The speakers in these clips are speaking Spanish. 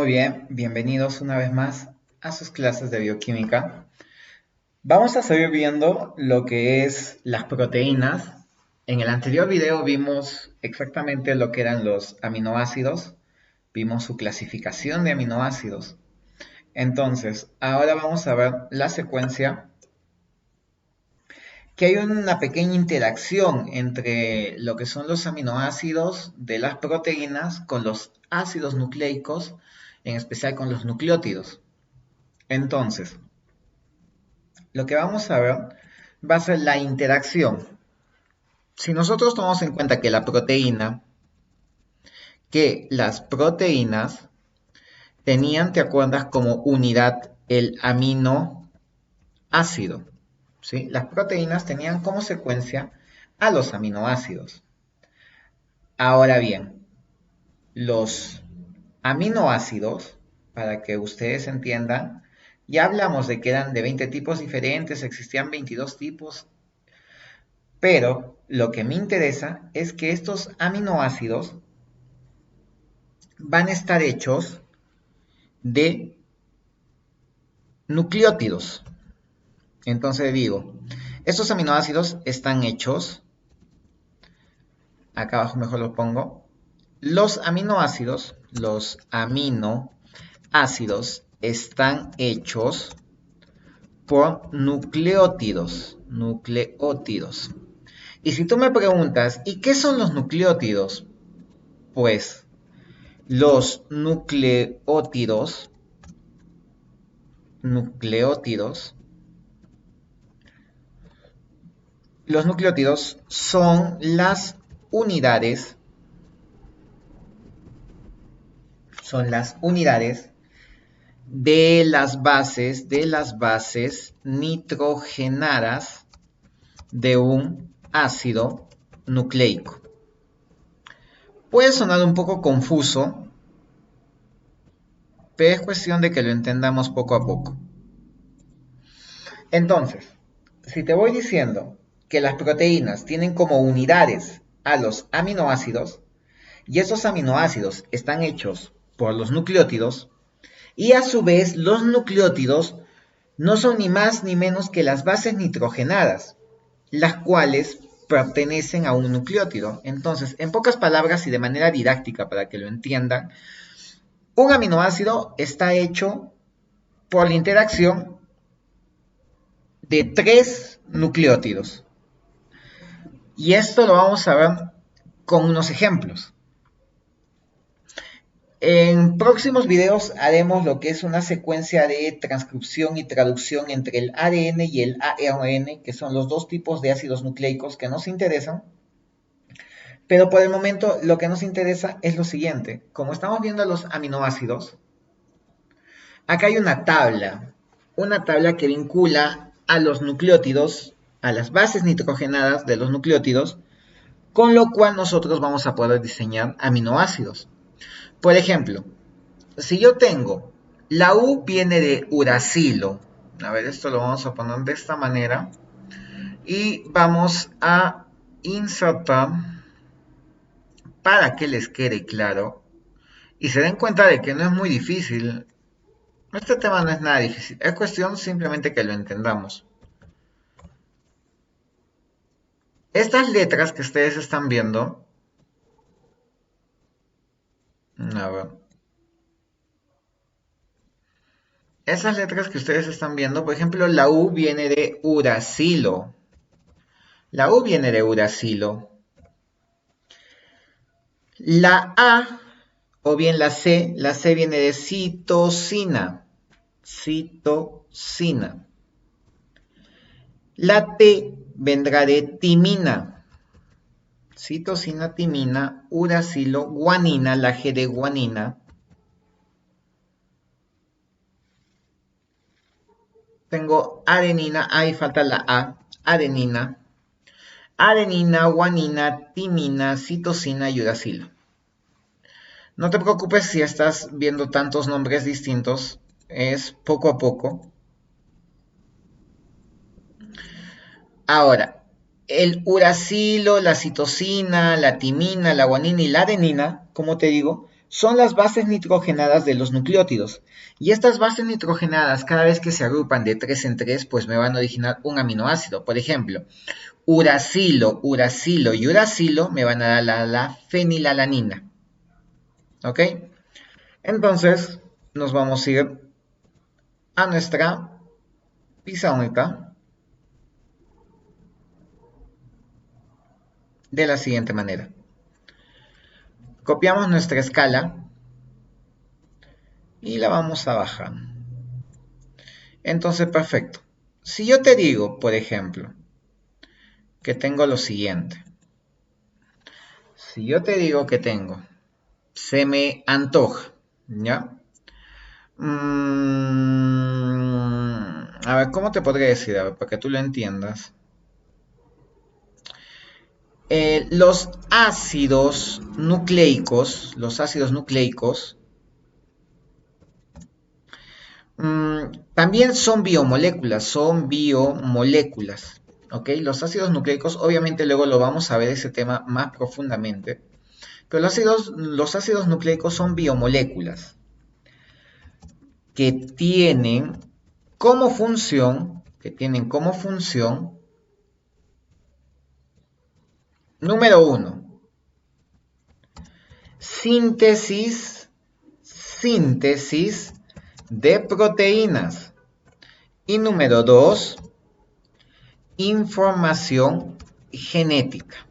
Muy bien, bienvenidos una vez más a sus clases de bioquímica. Vamos a seguir viendo lo que es las proteínas. En el anterior video vimos exactamente lo que eran los aminoácidos, vimos su clasificación de aminoácidos. Entonces, ahora vamos a ver la secuencia, que hay una pequeña interacción entre lo que son los aminoácidos de las proteínas con los ácidos nucleicos, en especial con los nucleótidos. Entonces, lo que vamos a ver va a ser la interacción. Si nosotros tomamos en cuenta que las proteínas tenían, ¿te acuerdas? Como unidad el aminoácido, ¿sí? Las proteínas tenían como secuencia a los aminoácidos. Ahora bien, los aminoácidos, para que ustedes entiendan, ya hablamos de que eran de 20 tipos diferentes, existían 22 tipos, pero lo que me interesa es que estos aminoácidos van a estar hechos de nucleótidos. Entonces digo, estos aminoácidos están hechos, acá abajo mejor lo pongo, los aminoácidos están hechos por nucleótidos. Y si tú me preguntas, ¿y qué son los nucleótidos? Pues los nucleótidos son las unidades, de las bases nitrogenadas de un ácido nucleico. Puede sonar un poco confuso, pero es cuestión de que lo entendamos poco a poco. Entonces, si te voy diciendo que las proteínas tienen como unidades a los aminoácidos, y esos aminoácidos están hechos por los nucleótidos, y a su vez los nucleótidos no son ni más ni menos que las bases nitrogenadas, las cuales pertenecen a un nucleótido. Entonces, en pocas palabras y de manera didáctica para que lo entiendan, un aminoácido está hecho por la interacción de 3 nucleótidos. Y esto lo vamos a ver con unos ejemplos. En próximos videos haremos lo que es una secuencia de transcripción y traducción entre el ADN y el ARN, que son los dos tipos de ácidos nucleicos que nos interesan. Pero por el momento lo que nos interesa es lo siguiente. Como estamos viendo los aminoácidos, acá hay una tabla que vincula a los nucleótidos, a las bases nitrogenadas de los nucleótidos, con lo cual nosotros vamos a poder diseñar aminoácidos. Por ejemplo, si yo tengo, la U viene de uracilo, a ver, esto lo vamos a poner de esta manera, y vamos a insertar, para que les quede claro, y se den cuenta de que no es muy difícil, este tema no es nada difícil, es cuestión simplemente que lo entendamos. Estas letras que ustedes están viendo, a ver, esas letras que ustedes están viendo, por ejemplo, la U viene de uracilo. La U viene de uracilo. La A, o bien la C viene de citosina. Citosina. La T vendrá de timina. Citosina, timina, uracilo, guanina, la G de guanina. Tengo adenina, ahí falta la A, adenina. Adenina, guanina, timina, citosina y uracilo. No te preocupes si estás viendo tantos nombres distintos, es poco a poco. Ahora, el uracilo, la citosina, la timina, la guanina y la adenina, como te digo, son las bases nitrogenadas de los nucleótidos. Y estas bases nitrogenadas, cada vez que se agrupan de 3 en 3, pues me van a originar un aminoácido. Por ejemplo, uracilo, uracilo y uracilo me van a dar la fenilalanina. ¿Ok? Entonces, nos vamos a ir a nuestra pizarrita de la siguiente manera. Copiamos nuestra escala y la vamos a bajar. Entonces, perfecto. Si yo te digo, por ejemplo, que tengo lo siguiente. Si yo te digo que tengo, se me antoja, ¿ya? A ver, ¿cómo te podría decir? A ver, para que tú lo entiendas. Los ácidos nucleicos, también son biomoléculas, ¿ok? Los ácidos nucleicos, obviamente luego lo vamos a ver ese tema más profundamente, pero los ácidos nucleicos son biomoléculas que tienen como función, número uno, síntesis de proteínas. Y número 2, información genética.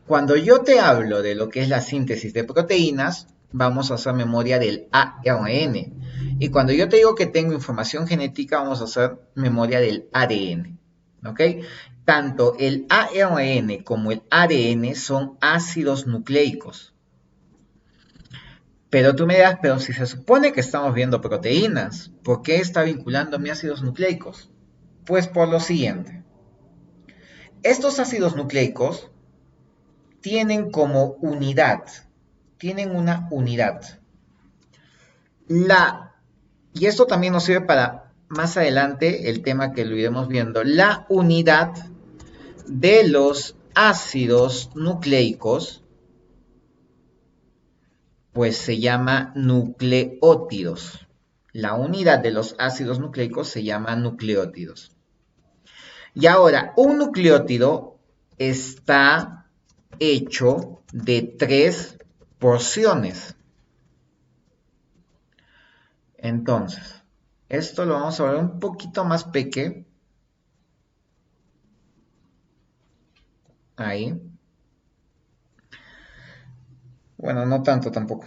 Cuando yo te hablo de lo que es la síntesis de proteínas, vamos a hacer memoria del ARN. Y cuando yo te digo que tengo información genética, vamos a hacer memoria del ADN. ¿Ok? Tanto el ARN como el ADN son ácidos nucleicos. Pero tú me dirás, pero si se supone que estamos viendo proteínas, ¿por qué está vinculando a ácidos nucleicos? Pues por lo siguiente. Estos ácidos nucleicos tienen como unidad, tienen una unidad. Y esto también nos sirve para más adelante el tema que lo iremos viendo. La unidad de los ácidos nucleicos pues se llama nucleótidos. La unidad de los ácidos nucleicos se llama nucleótidos. Y ahora, un nucleótido está hecho de 3 porciones. Entonces, esto lo vamos a ver un poquito más pequeño. Ahí. Bueno, no tanto tampoco.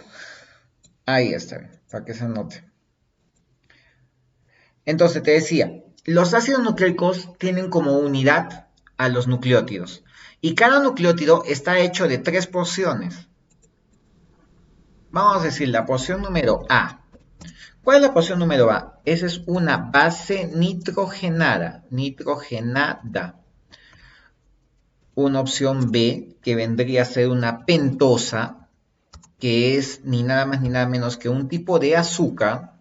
Ahí está, para que se note. Entonces te decía, los ácidos nucleicos tienen como unidad a los nucleótidos. Y cada nucleótido está hecho de 3 porciones. Vamos a decir la porción número A. ¿Cuál es la porción número A? Esa es una base nitrogenada. Una opción B, que vendría a ser una pentosa, que es ni nada más ni nada menos que un tipo de azúcar.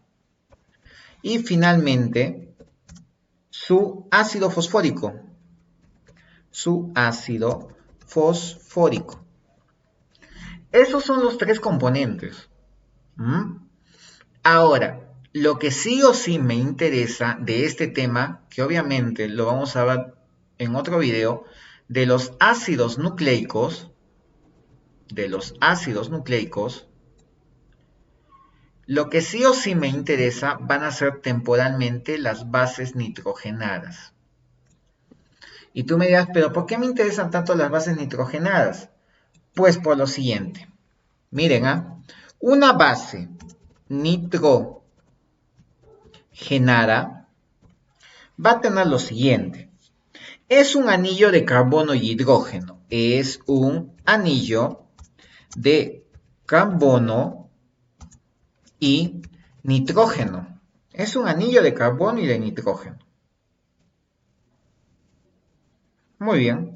Y finalmente, su ácido fosfórico. Esos son los 3 componentes. Ahora, lo que sí o sí me interesa de este tema, que obviamente lo vamos a ver en otro video, de los ácidos nucleicos, lo que sí o sí me interesa van a ser temporalmente las bases nitrogenadas. Y tú me dirás, pero ¿por qué me interesan tanto las bases nitrogenadas? Pues por lo siguiente. Miren, una base nitrogenada va a tener lo siguiente. Es un anillo de carbono y hidrógeno. Es un anillo de carbono y nitrógeno. Es un anillo de carbono y de nitrógeno. Muy bien.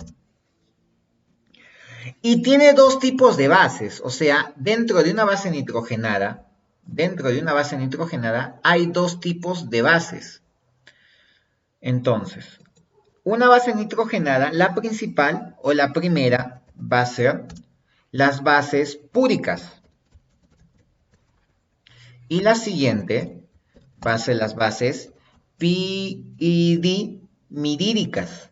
Y tiene 2 tipos de bases. O sea, dentro de una base nitrogenada hay 2 tipos de bases. Entonces, una base nitrogenada, la principal o la primera va a ser las bases púricas. Y la siguiente va a ser las bases piridimidíricas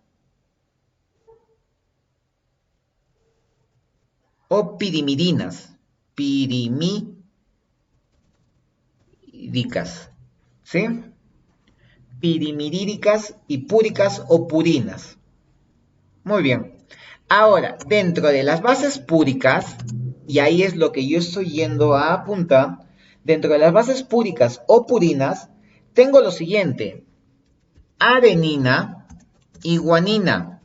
o pirimidinas. Pirimidicas, ¿sí? Pirimidíricas y púricas o purinas. Muy bien. Ahora, dentro de las bases púricas, y ahí es lo que yo estoy yendo a apuntar, dentro de las bases púricas o purinas, tengo lo siguiente: adenina y guanina.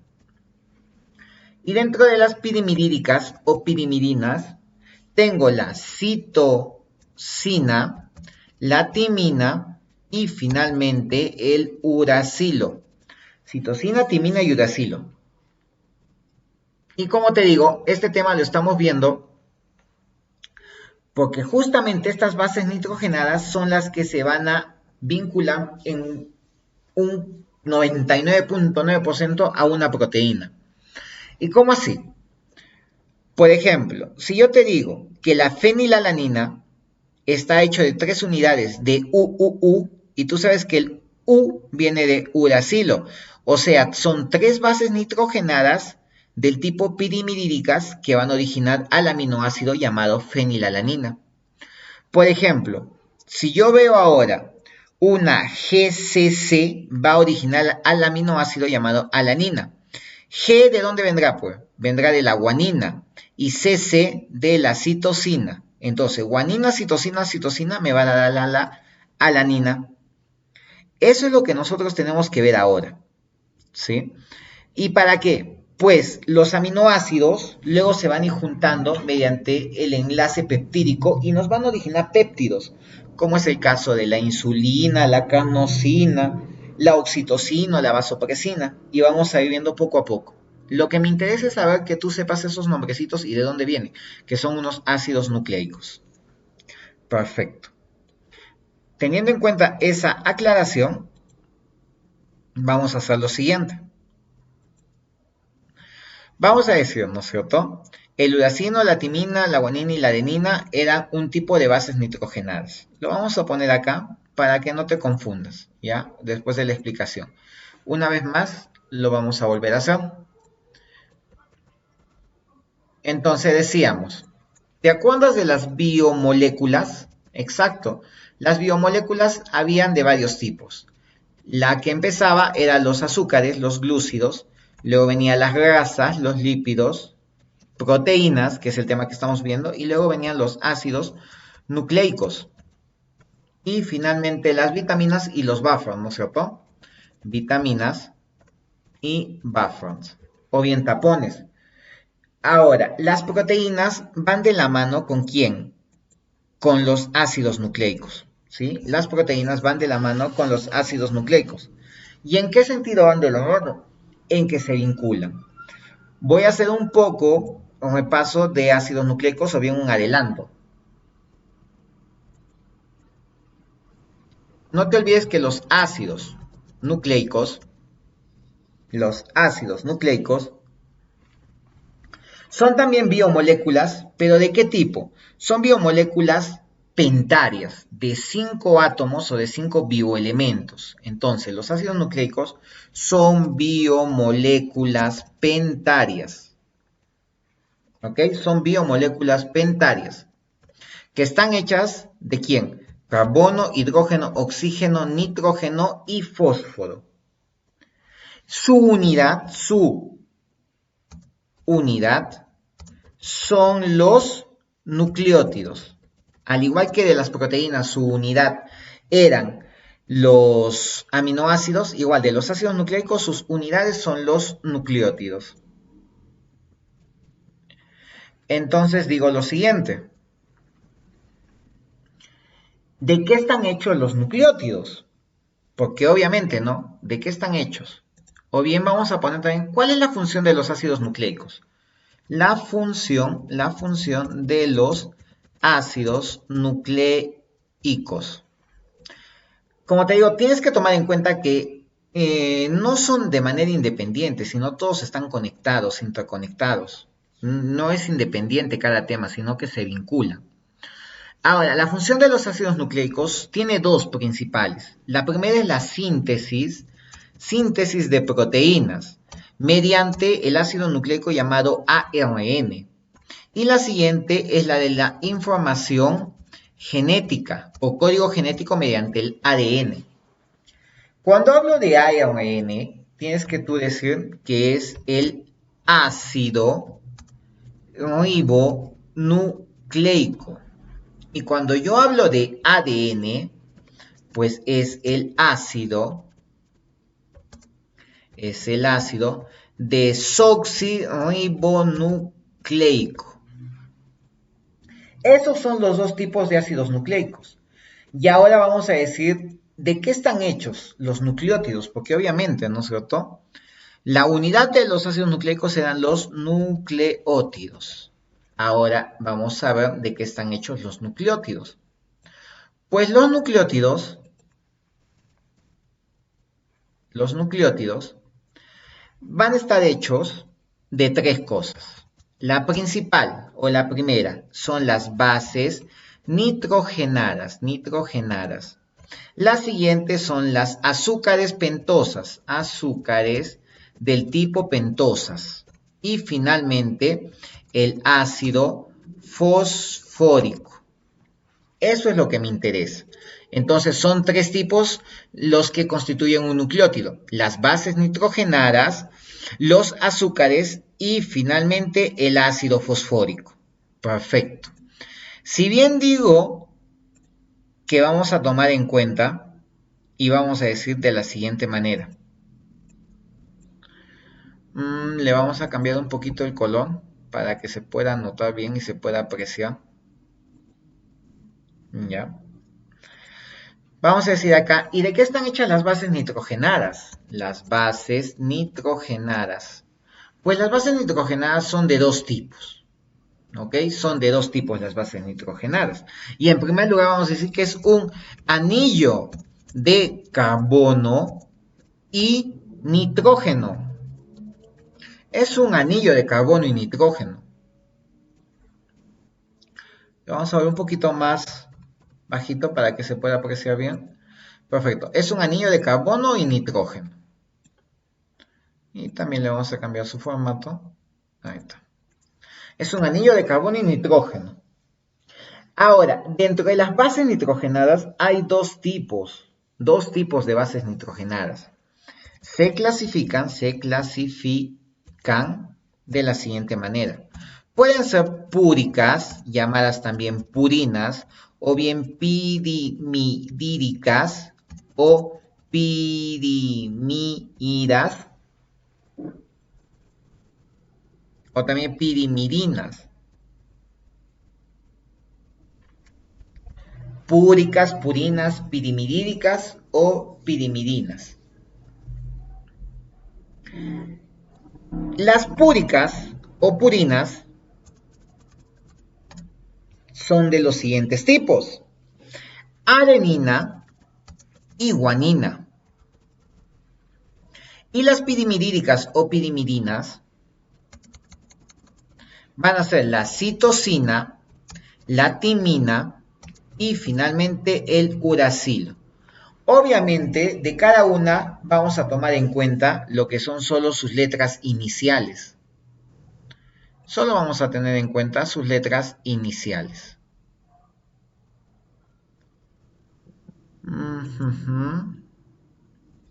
Y dentro de las pirimidíricas o pirimidinas, tengo la citosina, la timina y finalmente el uracilo. Citosina, timina y uracilo. Y como te digo, este tema lo estamos viendo porque justamente estas bases nitrogenadas son las que se van a vincular en un 99.9% a una proteína. ¿Y cómo así? Por ejemplo, si yo te digo que la fenilalanina está hecho de 3 unidades de UUU, y tú sabes que el U viene de uracilo, o sea, son 3 bases nitrogenadas del tipo pirimidíricas que van a originar al aminoácido llamado fenilalanina. Por ejemplo, si yo veo ahora una GCC, va a originar al aminoácido llamado alanina. G, ¿de dónde vendrá? Pues vendrá de la guanina y CC de la citosina. Entonces, guanina, citosina, citosina me va a dar la alanina. Eso es lo que nosotros tenemos que ver ahora, ¿sí? ¿Y para qué? Pues los aminoácidos luego se van a ir juntando mediante el enlace peptídico y nos van a originar péptidos, como es el caso de la insulina, la carnosina, la oxitocina, la vasopresina, y vamos a ir viendo poco a poco. Lo que me interesa es saber que tú sepas esos nombrecitos y de dónde vienen, que son unos ácidos nucleicos. Perfecto. Teniendo en cuenta esa aclaración, vamos a hacer lo siguiente. Vamos a decir, ¿no es cierto? El uracilo, la timina, la guanina y la adenina eran un tipo de bases nitrogenadas. Lo vamos a poner acá para que no te confundas, ¿ya? Después de la explicación. Una vez más, lo vamos a volver a hacer. Entonces decíamos, ¿te acuerdas de las biomoléculas? Exacto. Las biomoléculas habían de varios tipos. La que empezaba eran los azúcares, los glúcidos, luego venían las grasas, los lípidos, proteínas, que es el tema que estamos viendo, y luego venían los ácidos nucleicos. Y finalmente las vitaminas y los buffers, ¿no es cierto? Vitaminas y buffers, o bien tapones. Ahora, las proteínas van de la mano ¿con quién? Con los ácidos nucleicos, ¿sí? Las proteínas van de la mano con los ácidos nucleicos. ¿Y en qué sentido van de la mano? En que se vinculan. Voy a hacer un poco un repaso de ácidos nucleicos o bien un adelanto. No te olvides que los ácidos nucleicos son también biomoléculas, pero ¿de qué tipo? Son biomoléculas pentarias, de 5 átomos o de 5 bioelementos. Entonces, los ácidos nucleicos son biomoléculas pentarias. ¿Ok? Son biomoléculas pentarias. ¿Que están hechas de quién? Carbono, hidrógeno, oxígeno, nitrógeno y fósforo. Su unidad son los nucleótidos. Al igual que de las proteínas, su unidad eran los aminoácidos, igual de los ácidos nucleicos, sus unidades son los nucleótidos. Entonces digo lo siguiente. ¿De qué están hechos los nucleótidos? Porque obviamente, ¿no? ¿De qué están hechos? O bien vamos a poner también, ¿cuál es la función de los ácidos nucleicos? La función de los ácidos nucleicos. Como te digo, tienes que tomar en cuenta que no son de manera independiente, sino todos están conectados, interconectados. No es independiente cada tema, sino que se vinculan. Ahora, la función de los ácidos nucleicos tiene dos principales. La primera es la síntesis de proteínas mediante el ácido nucleico llamado ARN. Y la siguiente es la de la información genética o código genético mediante el ADN. Cuando hablo de ARN, tienes que tú decir que es el ácido ribonucleico. Y cuando yo hablo de ADN, pues es el ácido desoxirribonucleico. Esos son los dos tipos de ácidos nucleicos. Y ahora vamos a decir de qué están hechos los nucleótidos, porque obviamente, ¿no es cierto? La unidad de los ácidos nucleicos serán los nucleótidos. Ahora vamos a ver de qué están hechos los nucleótidos. Pues los nucleótidos van a estar hechos de tres cosas. La principal o la primera son las bases nitrogenadas. Las siguientes son las azúcares pentosas, azúcares del tipo pentosas. Y finalmente el ácido fosfórico. Eso es lo que me interesa. Entonces son tres tipos los que constituyen un nucleótido. Las bases nitrogenadas, los azúcares y finalmente el ácido fosfórico. Perfecto. Si bien digo que vamos a tomar en cuenta y vamos a decir de la siguiente manera. Le vamos a cambiar un poquito el color para que se pueda notar bien y se pueda apreciar. Ya. Vamos a decir acá, ¿y de qué están hechas las bases nitrogenadas? Las bases nitrogenadas. Pues las bases nitrogenadas son de dos tipos. ¿Ok? Son de dos tipos las bases nitrogenadas. Y en primer lugar vamos a decir que es un anillo de carbono y nitrógeno. Es un anillo de carbono y nitrógeno. Lo vamos a ver un poquito más bajito para que se pueda apreciar bien. Perfecto. Es un anillo de carbono y nitrógeno. Y también le vamos a cambiar su formato. Ahí está. Es un anillo de carbono y nitrógeno. Ahora, dentro de las bases nitrogenadas hay dos tipos de bases nitrogenadas. Se clasifican de la siguiente manera. Pueden ser púricas, llamadas también purinas, o bien pirimidíricas o pirimidas, o también pirimidinas. Púricas, purinas, pirimidíricas o pirimidinas. Las púricas o purinas son de los siguientes tipos: adenina y guanina. Y las pirimidíricas o pirimidinas van a ser la citosina, la timina y finalmente el uracilo. Obviamente, de cada una vamos a tomar en cuenta lo que son solo sus letras iniciales. Solo vamos a tener en cuenta sus letras iniciales.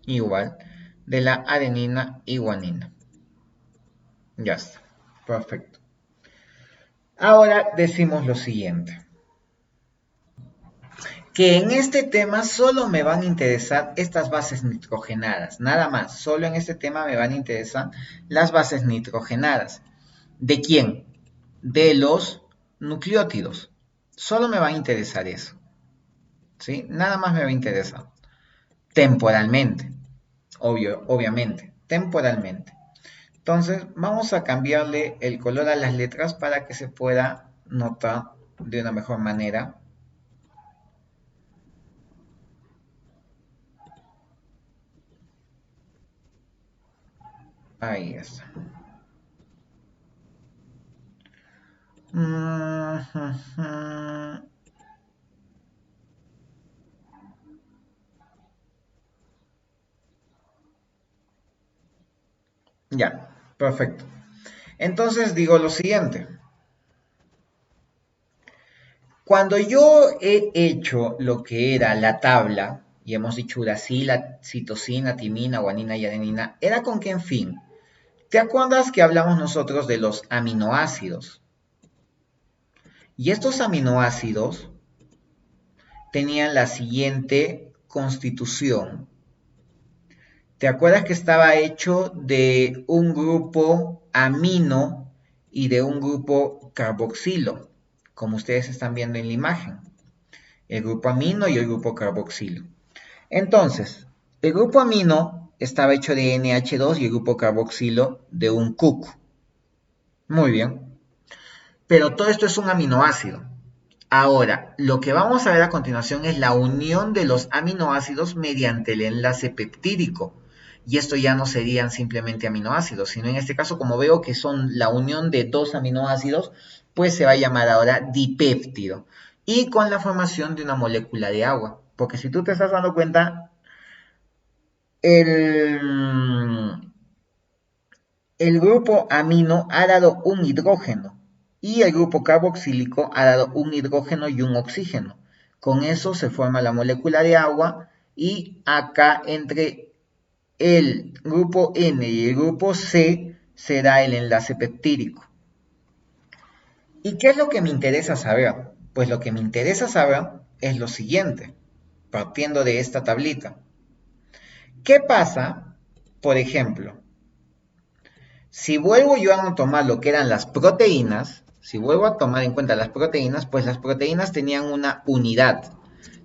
Igual, de la adenina y guanina. Ya está, perfecto. Ahora decimos lo siguiente. Que en este tema solo me van a interesar estas bases nitrogenadas, nada más. Solo en este tema me van a interesar las bases nitrogenadas. ¿De quién? De los nucleótidos. Solo me va a interesar eso. ¿Sí? Nada más me va a interesar. Temporalmente. Obviamente. Temporalmente. Entonces, vamos a cambiarle el color a las letras para que se pueda notar de una mejor manera. Ahí está. Ya, perfecto. Entonces digo lo siguiente. Cuando yo he hecho lo que era la tabla, y hemos dicho uracila, citosina, timina, guanina y adenina, ¿era con qué fin? ¿Te acuerdas que hablamos nosotros de los aminoácidos? Y estos aminoácidos tenían la siguiente constitución. ¿Te acuerdas que estaba hecho de un grupo amino y de un grupo carboxilo? Como ustedes están viendo en la imagen. El grupo amino y el grupo carboxilo. Entonces, el grupo amino estaba hecho de NH2 y el grupo carboxilo de un CuC. Muy bien. Pero todo esto es un aminoácido. Ahora, lo que vamos a ver a continuación es la unión de los aminoácidos mediante el enlace peptídico. Y esto ya no serían simplemente aminoácidos, sino en este caso, como veo que son la unión de dos aminoácidos, pues se va a llamar ahora dipéptido. Y con la formación de una molécula de agua. Porque si tú te estás dando cuenta, el, el grupo amino ha dado un hidrógeno y el grupo carboxílico ha dado un hidrógeno y un oxígeno. Con eso se forma la molécula de agua y acá entre el grupo N y el grupo C se da el enlace peptídico. ¿Y qué es lo que me interesa saber? Pues lo que me interesa saber es lo siguiente, partiendo de esta tablita. ¿Qué pasa, por ejemplo, si vuelvo yo a tomar lo que eran las proteínas, si vuelvo a tomar en cuenta las proteínas, pues las proteínas tenían una unidad,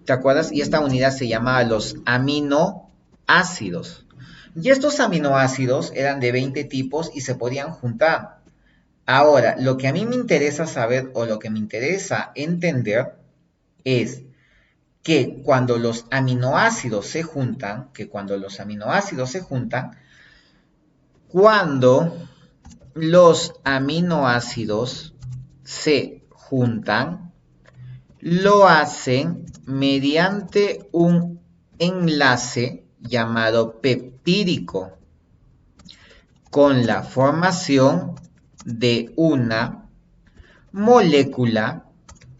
¿te acuerdas? Y esta unidad se llamaba los aminoácidos. Y estos aminoácidos eran de 20 tipos y se podían juntar. Ahora, lo que a mí me interesa saber o lo que me interesa entender es que cuando los aminoácidos se juntan, cuando los aminoácidos se juntan, lo hacen mediante un enlace llamado peptídico con la formación de una molécula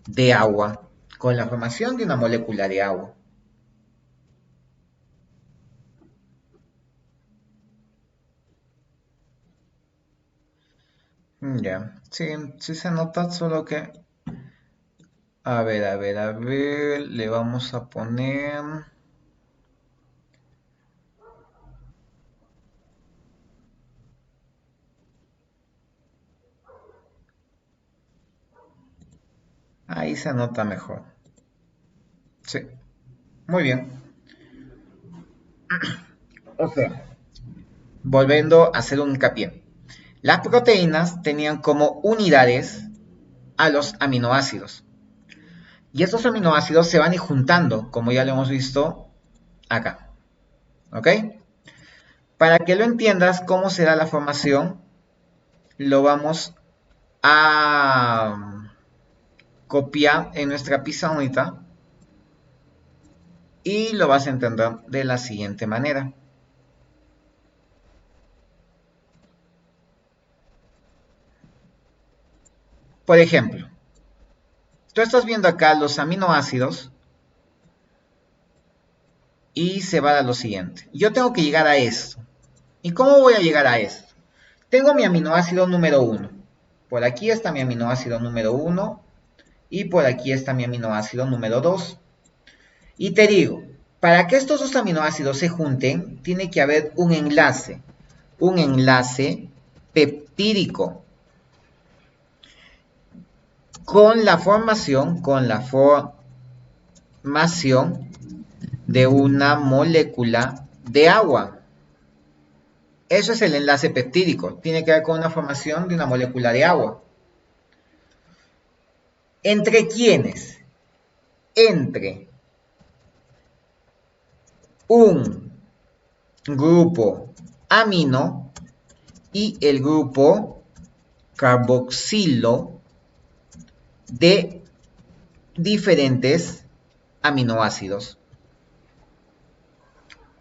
de agua. Con la formación de una molécula de agua. Ya, sí, sí se nota, solo que... A ver, le vamos a poner... Ahí se nota mejor. Sí, muy bien. O sea, volviendo a hacer un hincapié. Las proteínas tenían como unidades a los aminoácidos. Y estos aminoácidos se van a ir juntando, como ya lo hemos visto acá. ¿Ok? Para que lo entiendas cómo será la formación, lo vamos a copiar en nuestra pizarrita y lo vas a entender de la siguiente manera. Por ejemplo, tú estás viendo acá los aminoácidos y se va a lo siguiente. Yo tengo que llegar a esto. ¿Y cómo voy a llegar a esto? Tengo mi aminoácido número 1. Por aquí está mi aminoácido número 1 y por aquí está mi aminoácido número 2. Y te digo, para que estos dos aminoácidos se junten, tiene que haber un enlace peptídico con la formación de una molécula de agua. Eso es el enlace peptídico. Tiene que ver con una formación de una molécula de agua. ¿Entre quiénes? Entre un grupo amino y el grupo carboxilo de diferentes aminoácidos.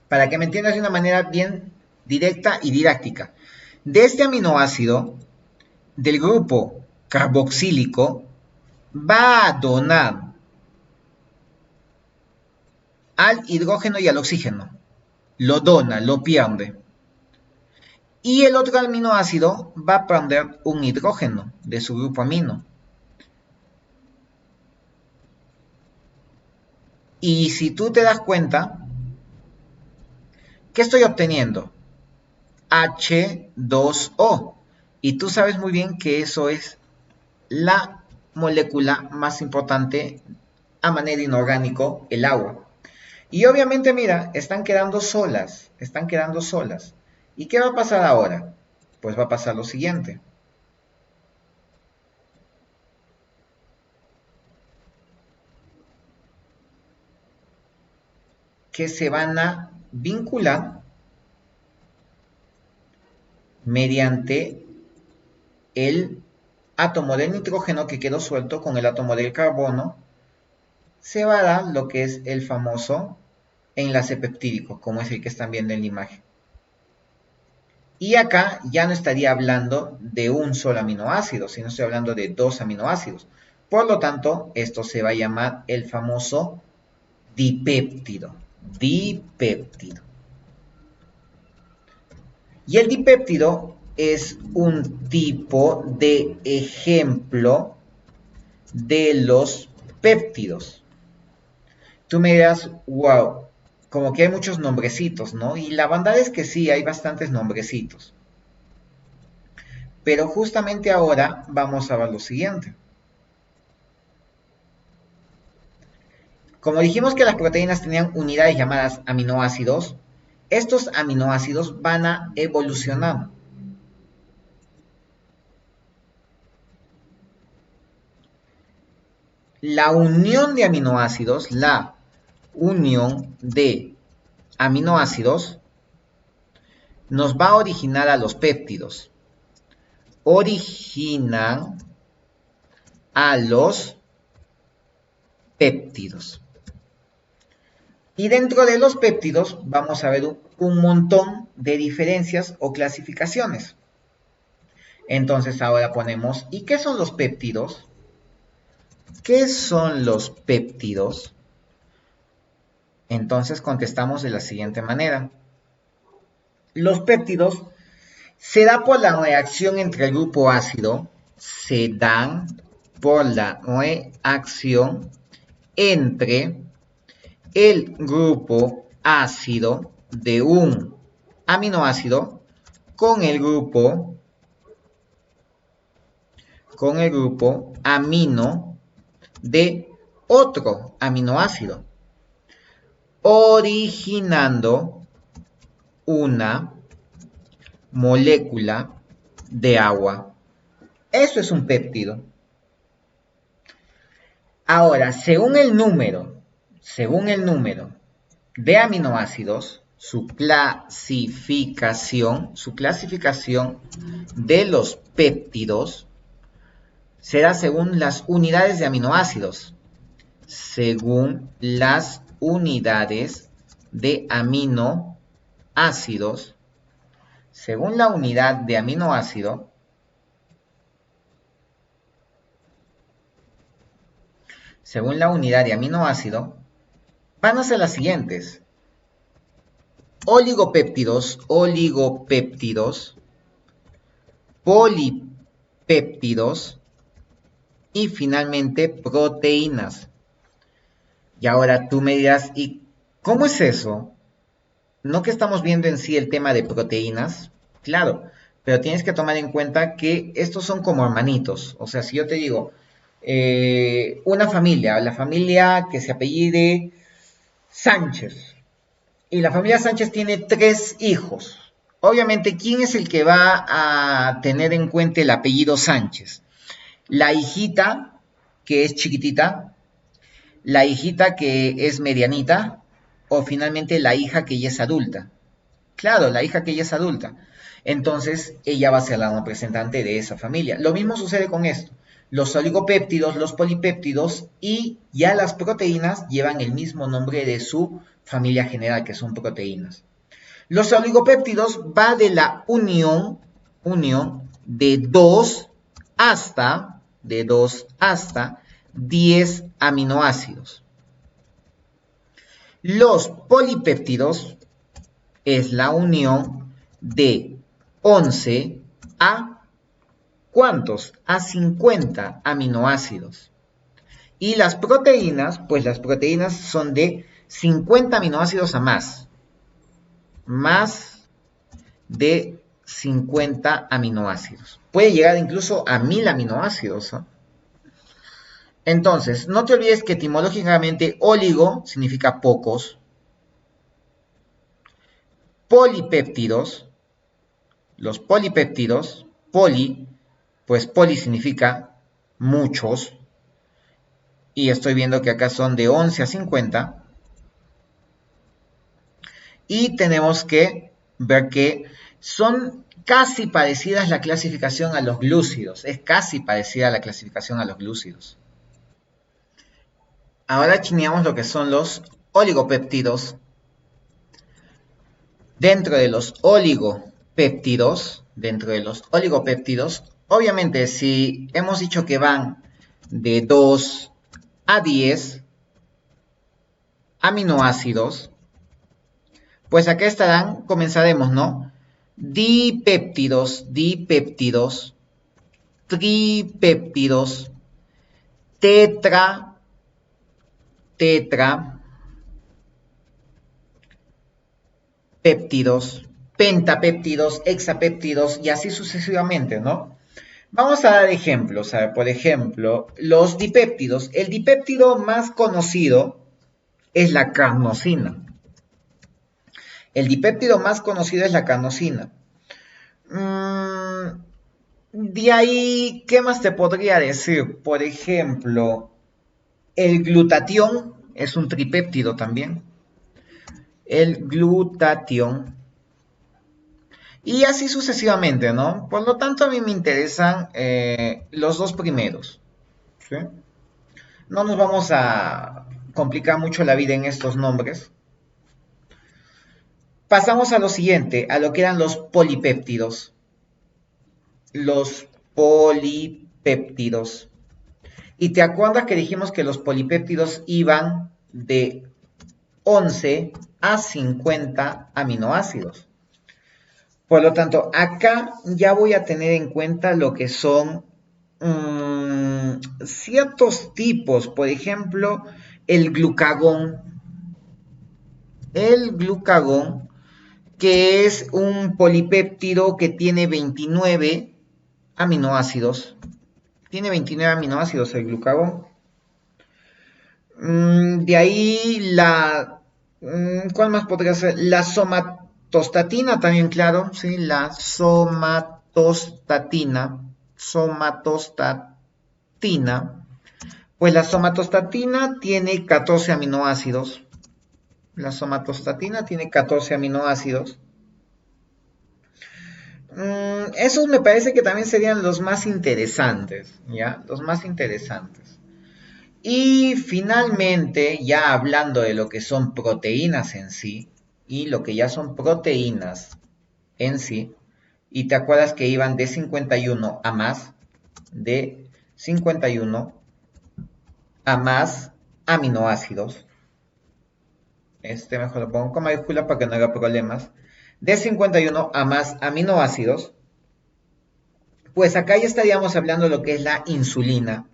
Para que me entiendas de una manera bien directa y didáctica. De este aminoácido, del grupo carboxílico, va a donar al hidrógeno y al oxígeno. Lo dona, lo pierde. Y el otro aminoácido va a perder un hidrógeno de su grupo amino. Y si tú te das cuenta, ¿qué estoy obteniendo? H2O. Y tú sabes muy bien que eso es la molécula más importante a manera inorgánico, el agua. Y obviamente, mira, están quedando solas, están quedando solas. ¿Y qué va a pasar ahora? Pues va a pasar lo siguiente. Que se van a vincular mediante el átomo de nitrógeno que quedó suelto con el átomo del carbono. Se va a dar lo que es el famoso enlace peptídico, como es el que están viendo en la imagen. Y acá ya no estaría hablando de un solo aminoácido, sino estoy hablando de dos aminoácidos. Por lo tanto, esto se va a llamar el famoso dipéptido. Dipéptido. Y el dipéptido es un tipo de ejemplo de los péptidos. Tú me dirás, wow, como que hay muchos nombrecitos, ¿no? Y la verdad es que sí, hay bastantes nombrecitos. Pero justamente ahora vamos a ver lo siguiente. Como dijimos que las proteínas tenían unidades llamadas aminoácidos, estos aminoácidos van a evolucionar. La unión de aminoácidos, nos va a originar a los péptidos. Originan a los péptidos. Y dentro de los péptidos vamos a ver un montón de diferencias o clasificaciones. Entonces ahora ponemos, ¿y qué son los péptidos? ¿Qué son los péptidos? Entonces contestamos de la siguiente manera. Los péptidos se da por la reacción entre el grupo ácido, se dan por la reacción entre el grupo ácido de un aminoácido con el grupo amino de otro aminoácido, originando una molécula de agua. Eso es un péptido. Ahora, según el número de aminoácidos, su clasificación de los péptidos será según las unidades de aminoácidos. Según las unidades de aminoácidos, según la unidad de aminoácido, van a ser las siguientes: oligopéptidos, polipéptidos y finalmente proteínas. Y ahora tú me dirás, ¿y cómo es eso? ¿No que estamos viendo en sí el tema de proteínas? Claro, pero tienes que tomar en cuenta que estos son como hermanitos. O sea, si yo te digo, una familia, la familia que se apellide Sánchez, y la familia Sánchez tiene 3 hijos. Obviamente, ¿quién es el que va a tener en cuenta el apellido Sánchez? La hijita, que es chiquitita, la hijita que es medianita, o finalmente la hija que ya es adulta. Claro, la hija que ya es adulta. Entonces, ella va a ser la representante de esa familia. Lo mismo sucede con esto. Los oligopéptidos, los polipéptidos y ya las proteínas llevan el mismo nombre de su familia general, que son proteínas. Los oligopéptidos va de la unión unión de 2 hasta 10 aminoácidos. Los polipéptidos es la unión de 11 a ¿cuántos? A 50 aminoácidos. Y las proteínas, pues las proteínas son de 50 aminoácidos a más. Más de 50 aminoácidos. Puede llegar incluso a 1000 aminoácidos, ¿no? Entonces, no te olvides que etimológicamente oligo significa pocos. Polipéptidos, los polipéptidos, poli, pues poli significa muchos. Y estoy viendo que acá son de 11 a 50. Y tenemos que ver que son casi parecidas la clasificación a los glúcidos. Es casi parecida a la clasificación a los glúcidos. Ahora chineamos lo que son los oligopéptidos. Dentro de los oligopéptidos, obviamente si hemos dicho que van de 2 a 10 aminoácidos, pues acá estarán, comenzaremos, ¿no? Dipéptidos, tripéptidos, tetrapéptidos, pentapéptidos, hexapéptidos y así sucesivamente, ¿no? Vamos a dar ejemplos. A ver, por ejemplo, los dipéptidos. El dipéptido más conocido es la carnosina. El dipéptido más conocido es la carnosina. De ahí, ¿qué más te podría decir? Por ejemplo, el glutatión es un tripéptido también. El glutatión. Y así sucesivamente, ¿no? Por lo tanto, a mí me interesan los dos primeros. ¿Sí? No nos vamos a complicar mucho la vida en estos nombres. Pasamos a lo siguiente, a lo que eran los polipéptidos. Los polipéptidos. Y te acuerdas que dijimos que los polipéptidos iban de 11 a 50 aminoácidos. Por lo tanto, acá ya voy a tener en cuenta lo que son ciertos tipos. Por ejemplo, el glucagón. El glucagón, que es un polipéptido que tiene 29 aminoácidos. Tiene 29 aminoácidos el glucagón. De ahí ¿cuál más podría ser? La somatostatina también, claro, ¿sí? La somatostatina. Pues la somatostatina tiene 14 aminoácidos. La somatostatina tiene 14 aminoácidos. Esos me parece que también serían los más interesantes, ¿ya? Los más interesantes. Y finalmente, ya hablando de lo que son proteínas en sí, y lo que ya son proteínas en sí, y te acuerdas que iban de 51 a más, de 51 a más aminoácidos. Mejor lo pongo con mayúscula para que no haya problemas. De 51 a más aminoácidos, pues acá ya estaríamos hablando de lo que es la insulina.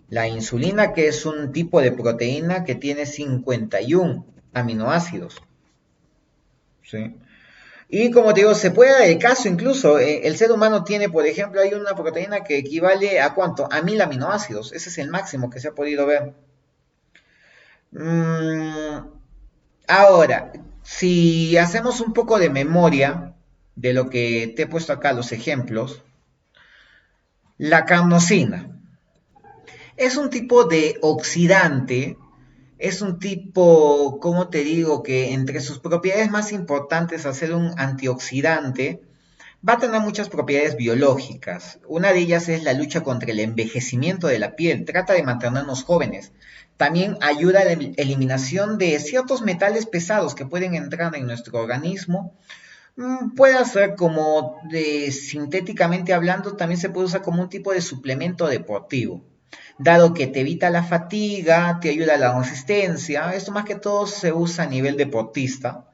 La insulina, que es un tipo de proteína que tiene 51 aminoácidos. ¿Sí? Y como te digo, se puede dar el caso incluso, el ser humano tiene, por ejemplo, hay una proteína que equivale a ¿cuánto? A 1000 aminoácidos. Ese es el máximo que se ha podido ver. Ahora, si hacemos un poco de memoria de lo que te he puesto acá, los ejemplos, la carnosina es un tipo de oxidante, es un tipo, ¿cómo te digo? Que entre sus propiedades más importantes, al ser un antioxidante, va a tener muchas propiedades biológicas. Una de ellas es la lucha contra el envejecimiento de la piel, trata de mantenernos jóvenes. También ayuda a la eliminación de ciertos metales pesados que pueden entrar en nuestro organismo Puede ser como sintéticamente hablando, también se puede usar como un tipo de suplemento deportivo, dado que te evita la fatiga, te ayuda a la consistencia. Esto más que todo se usa a nivel deportista.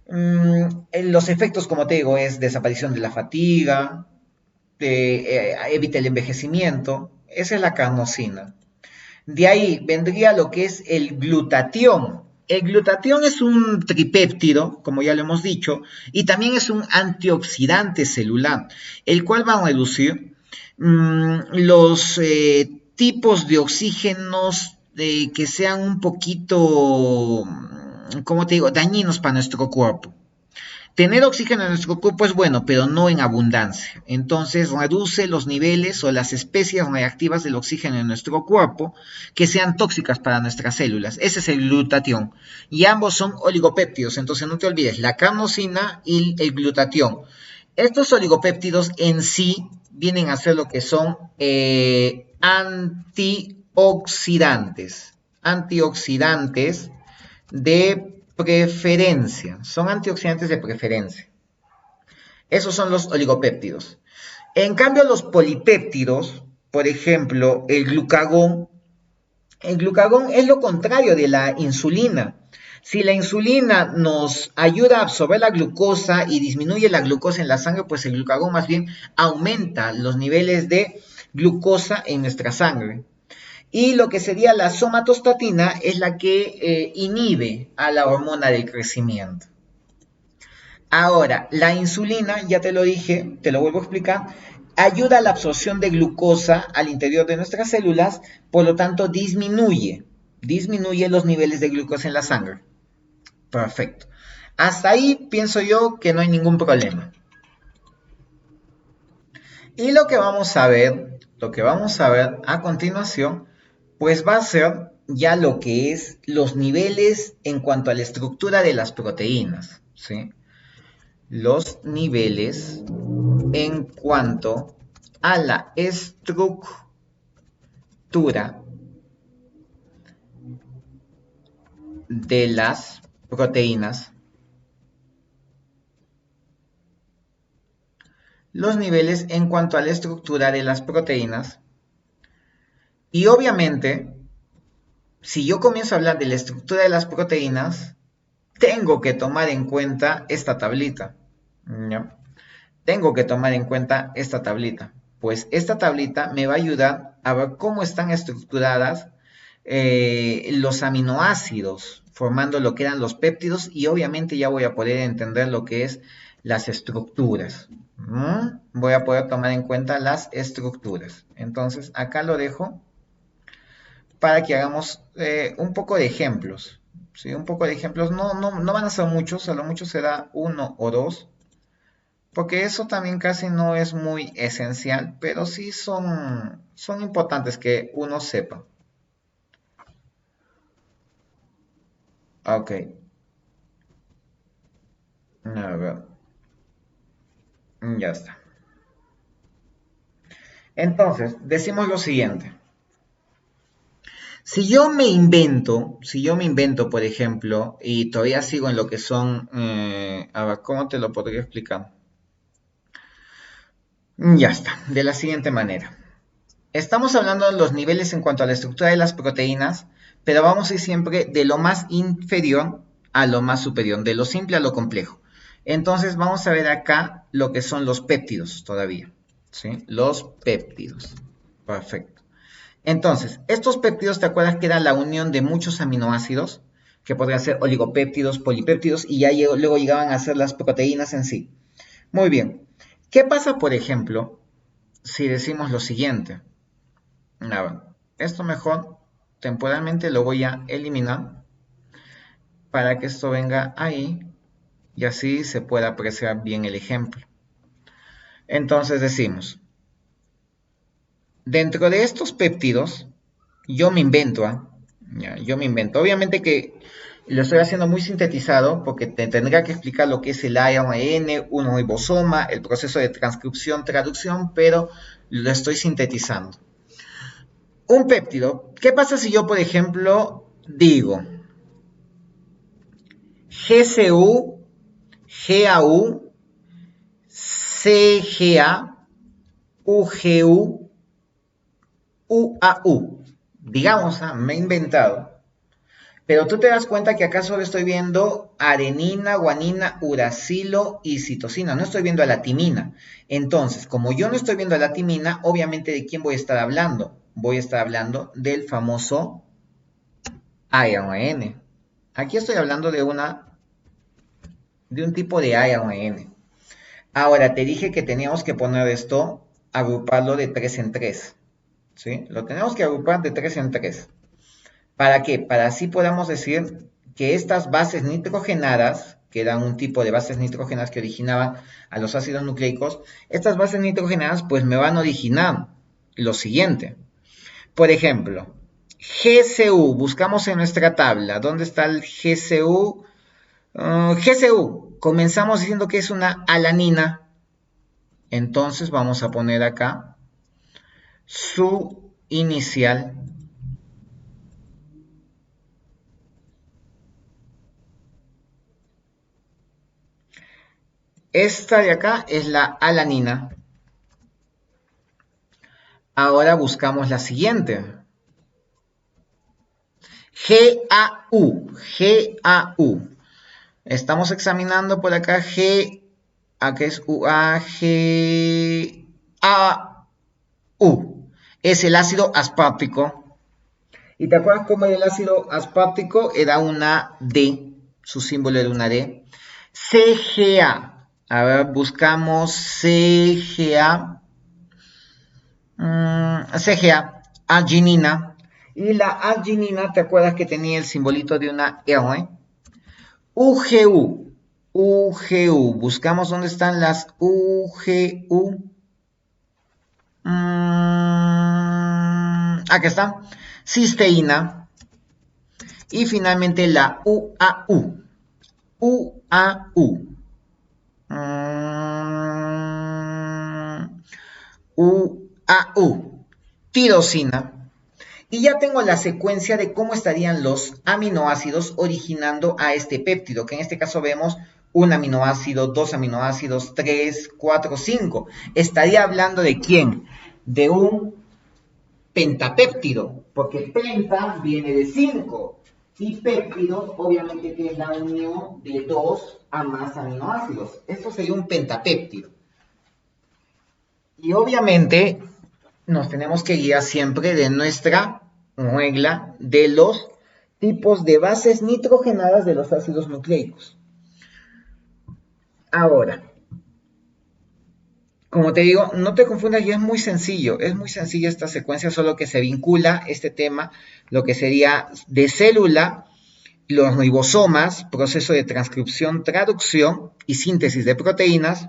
En los efectos, como te digo, es desaparición de la fatiga, evita el envejecimiento. Esa es la carnosina. De ahí vendría lo que es el glutatión. El glutatión es un tripéptido, como ya lo hemos dicho, y también es un antioxidante celular, el cual va a reducir los tipos de oxígenos que sean un poquito, como te digo, dañinos para nuestro cuerpo. Tener oxígeno en nuestro cuerpo es bueno, pero no en abundancia. Entonces reduce los niveles o las especies reactivas del oxígeno en nuestro cuerpo que sean tóxicas para nuestras células. Ese es el glutatión. Y ambos son oligopéptidos. Entonces no te olvides, la carnosina y el glutatión. Estos oligopéptidos en sí vienen a ser lo que son antioxidantes. Antioxidantes de preferencia. Son antioxidantes de preferencia. Esos son los oligopéptidos. En cambio, los polipéptidos, por ejemplo, el glucagón es lo contrario de la insulina. Si la insulina nos ayuda a absorber la glucosa y disminuye la glucosa en la sangre, pues el glucagón más bien aumenta los niveles de glucosa en nuestra sangre. Y lo que sería la somatostatina es la que inhibe a la hormona del crecimiento. Ahora, la insulina, ya te lo dije, te lo vuelvo a explicar, ayuda a la absorción de glucosa al interior de nuestras células, por lo tanto disminuye los niveles de glucosa en la sangre. Perfecto. Hasta ahí pienso yo que no hay ningún problema. Y lo que vamos a ver a continuación, pues va a ser ya lo que es los niveles en cuanto a la estructura de las proteínas, ¿sí? Los niveles en cuanto a la estructura de las proteínas, los niveles en cuanto a la estructura de las proteínas, y obviamente, si yo comienzo a hablar de la estructura de las proteínas, tengo que tomar en cuenta esta tablita. ¿Ya? Tengo que tomar en cuenta esta tablita, pues esta tablita me va a ayudar a ver cómo están estructuradas los aminoácidos, formando lo que eran los péptidos, y obviamente ya voy a poder entender lo que es las estructuras. Voy a poder tomar en cuenta las estructuras. Entonces acá lo dejo para que hagamos un poco de ejemplos. ¿Sí? Un poco de ejemplos, no van a ser muchos, a lo mucho será uno o dos, porque eso también casi no es muy esencial, pero sí son importantes que uno sepa. Ok, a ver, ya está. Entonces, decimos lo siguiente. Si yo me invento, por ejemplo, y todavía sigo en lo que son, a ver, ¿cómo te lo podría explicar? Ya está, de la siguiente manera. Estamos hablando de los niveles en cuanto a la estructura de las proteínas, pero vamos a ir siempre de lo más inferior a lo más superior, de lo simple a lo complejo. Entonces vamos a ver acá lo que son los péptidos todavía, ¿sí? Los péptidos. Perfecto. Entonces, estos péptidos, ¿te acuerdas que era la unión de muchos aminoácidos? Que podrían ser oligopéptidos, polipéptidos, y ya luego llegaban a ser las proteínas en sí. Muy bien. ¿Qué pasa, por ejemplo, si decimos lo siguiente? Nada, esto mejor temporalmente lo voy a eliminar para que esto venga ahí y así se pueda apreciar bien el ejemplo. Entonces decimos, dentro de estos péptidos, yo me invento, yo me invento. Obviamente que lo estoy haciendo muy sintetizado porque te tendría que explicar lo que es el ARN, un ribosoma, el proceso de transcripción, traducción, pero lo estoy sintetizando. Un péptido, ¿qué pasa si yo, por ejemplo, digo GCU, GAU, CGA, UGU, UAU. Digamos, me he inventado. Pero tú te das cuenta que acá solo estoy viendo adenina, guanina, uracilo y citosina. No estoy viendo a la timina. Entonces, como yo no estoy viendo a la timina, obviamente ¿de quién voy a estar hablando? Voy a estar hablando del famoso ARN. Aquí estoy hablando de un tipo de ARN. Ahora, te dije que teníamos que poner esto, agruparlo de 3 en 3. ¿Sí? Lo tenemos que agrupar de 3 en 3. ¿Para qué? Para así podamos decir que estas bases nitrogenadas, que eran un tipo de bases nitrogenadas que originaban a los ácidos nucleicos, estas bases nitrogenadas pues me van a originar lo siguiente. Por ejemplo, GCU, buscamos en nuestra tabla, ¿dónde está el GCU? GCU, comenzamos diciendo que es una alanina, entonces vamos a poner acá su inicial. Esta de acá es la alanina. Ahora buscamos la siguiente. GAU, GAU. Estamos examinando por acá G, acá es UA, G, A, U. Es el ácido aspartico. ¿Y te acuerdas cómo era el ácido aspartico? Era una D, su símbolo era una D. CGA. A ver, buscamos CGA. CGA, arginina. Y la arginina, ¿te acuerdas que tenía el simbolito de una R? UGU. UGU. Buscamos dónde están las UGU. Aquí está. Cisteína. Y finalmente la UAU. UAU. UAU. Tirosina. Y ya tengo la secuencia de cómo estarían los aminoácidos originando a este péptido, que en este caso vemos un aminoácido, dos aminoácidos, 3, 4, 5. Estaría hablando de quién? De un pentapéptido, porque penta viene de 5 y péptido obviamente que es la unión de 2 a más aminoácidos. Esto sería un pentapéptido. Y obviamente nos tenemos que guiar siempre de nuestra regla de los tipos de bases nitrogenadas de los ácidos nucleicos. Ahora, como te digo, no te confundas, y es muy sencilla esta secuencia, solo que se vincula este tema, lo que sería de célula, los ribosomas, proceso de transcripción, traducción y síntesis de proteínas,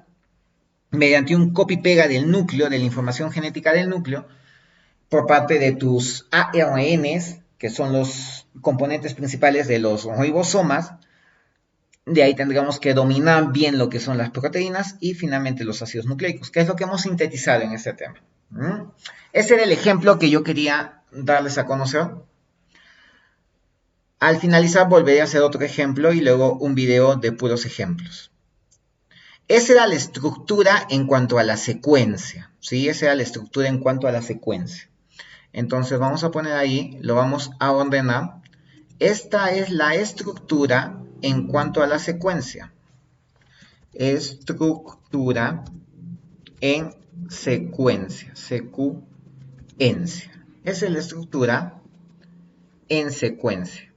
mediante un copy-pega del núcleo, de la información genética del núcleo, por parte de tus ARNs, que son los componentes principales de los ribosomas. De ahí tendríamos que dominar bien lo que son las proteínas y finalmente los ácidos nucleicos, que es lo que hemos sintetizado en este tema. Ese era el ejemplo que yo quería darles a conocer. Al finalizar volveré a hacer otro ejemplo y luego un video de puros ejemplos. Esa era la estructura en cuanto a la secuencia, ¿sí? Esa era la estructura en cuanto a la secuencia. Entonces vamos a poner ahí, lo vamos a ordenar. Esta es la estructura en cuanto a la secuencia. Estructura en secuencia. Secuencia. Esa es la estructura en secuencia.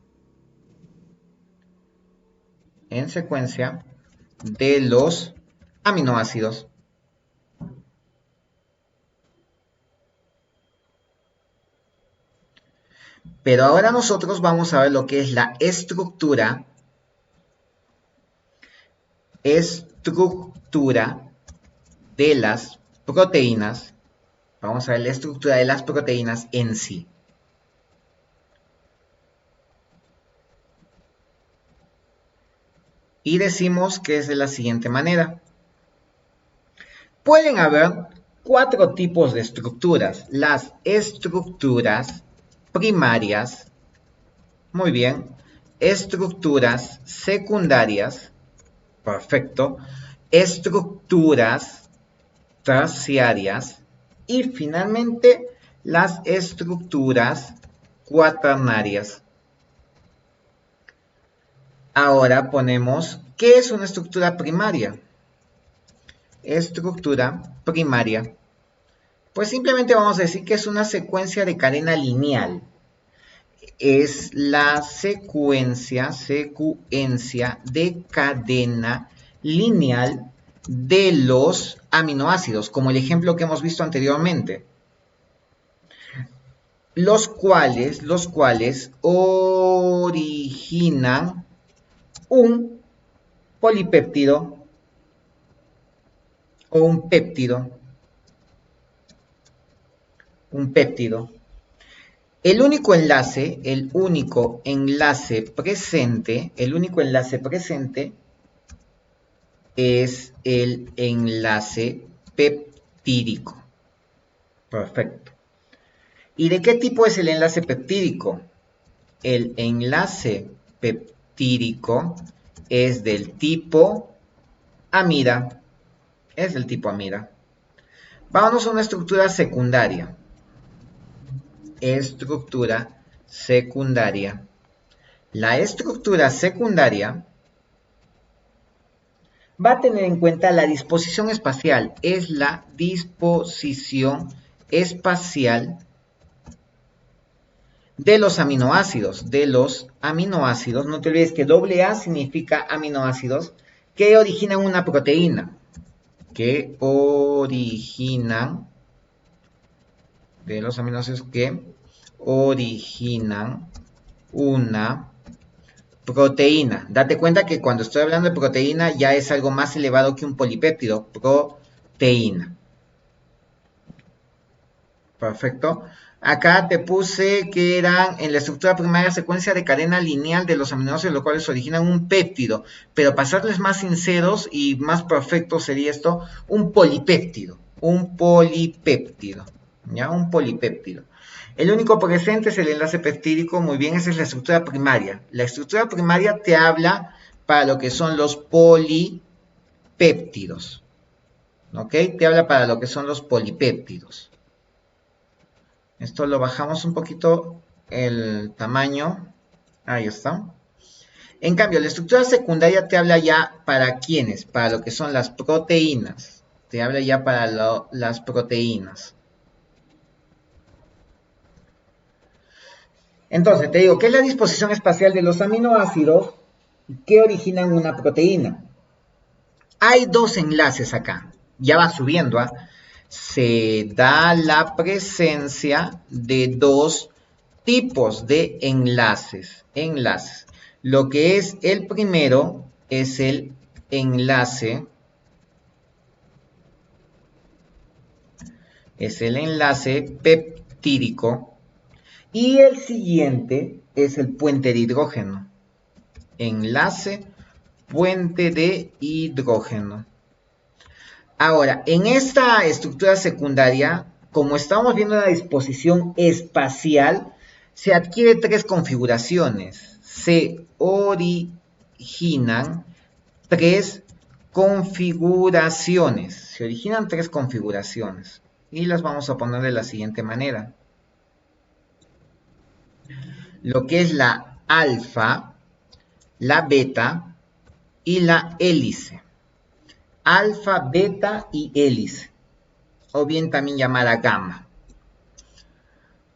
En secuencia de los aminoácidos. Pero ahora nosotros vamos a ver lo que es la estructura de las proteínas. Vamos a ver la estructura de las proteínas en sí. Y decimos que es de la siguiente manera. Pueden haber 4 tipos de estructuras. Las estructuras primarias, muy bien, estructuras secundarias, Perfecto. Estructuras terciarias y finalmente las estructuras cuaternarias. Ahora ponemos, ¿qué es una estructura primaria? Estructura primaria. Pues simplemente vamos a decir que es una secuencia de cadena lineal. Es la secuencia de cadena lineal de los aminoácidos, como el ejemplo que hemos visto anteriormente. Los cuales originan un polipéptido o un péptido. El único enlace presente es el enlace peptídico. Perfecto. ¿Y de qué tipo es el enlace peptídico? El enlace peptídico es del tipo amida. Es del tipo amida. Vámonos a una estructura secundaria. Estructura secundaria. La estructura secundaria va a tener en cuenta la disposición espacial. Es la disposición espacial de los aminoácidos. No te olvides que AA significa aminoácidos que originan una proteína. De los aminoácidos que originan una proteína. Date cuenta que cuando estoy hablando de proteína ya es algo más elevado que un polipéptido. Proteína. Perfecto. Acá te puse que eran en la estructura primaria secuencia de cadena lineal de los aminoácidos, los cuales originan un péptido. Pero para serles más sinceros y más perfecto sería esto, un polipéptido. ¿Ya? Un polipéptido. El único presente es el enlace peptídico. Muy bien, esa es la estructura primaria. La estructura primaria te habla para lo que son los polipéptidos. ¿Ok? Te habla para lo que son los polipéptidos. Esto lo bajamos un poquito el tamaño. Ahí está. En cambio, la estructura secundaria te habla ya para quiénes, para lo que son las proteínas. Te habla ya para las proteínas. Entonces, te digo, ¿qué es la disposición espacial de los aminoácidos que originan una proteína? Hay dos enlaces acá. Ya va subiendo, ¿ah? Se da la presencia de dos tipos de enlaces. Lo que es el primero es el enlace peptídico y el siguiente es el puente de hidrógeno. Enlace puente de hidrógeno. Ahora, en esta estructura secundaria, como estamos viendo la disposición espacial, se adquiere tres configuraciones. Se originan tres configuraciones. Y las vamos a poner de la siguiente manera. Lo que es la alfa, la beta y la hélice. Alfa, beta y hélice. O bien también llamada gamma.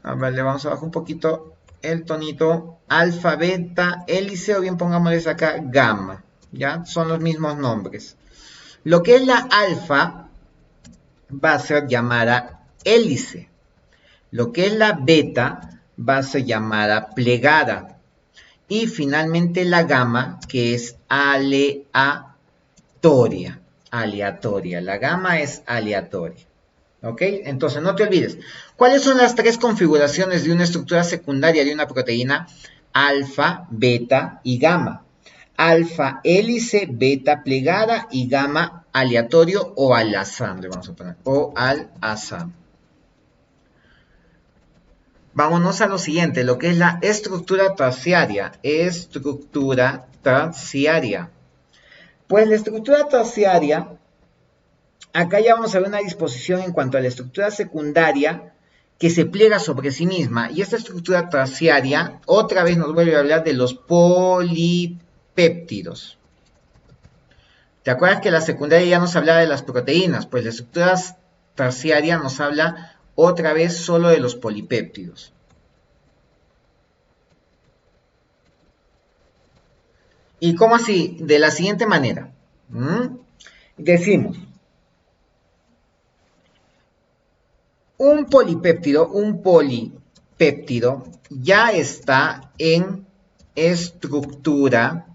A ver, le vamos a bajar un poquito el tonito. Alfa, beta, hélice o bien pongámosles acá gamma. ¿Ya? Son los mismos nombres. Lo que es la alfa va a ser llamada hélice. Lo que es la beta va a ser llamada plegada. Y finalmente la gamma, que es aleatoria. La gamma es aleatoria. ¿Ok? Entonces no te olvides. ¿Cuáles son las tres configuraciones de una estructura secundaria de una proteína? Alfa, beta y gamma. Alfa hélice, beta plegada y gamma aleatorio o al azar. Le vamos a poner. O al azar. Vámonos a lo siguiente, lo que es la estructura terciaria. Pues la estructura terciaria, acá ya vamos a ver una disposición en cuanto a la estructura secundaria que se pliega sobre sí misma. Y esta estructura terciaria, otra vez nos vuelve a hablar de los polipéptidos. ¿Te acuerdas que la secundaria ya nos hablaba de las proteínas? Pues la estructura terciaria nos habla otra vez solo de los polipéptidos. ¿Y cómo así? De la siguiente manera. Decimos, un polipéptido ya está en estructura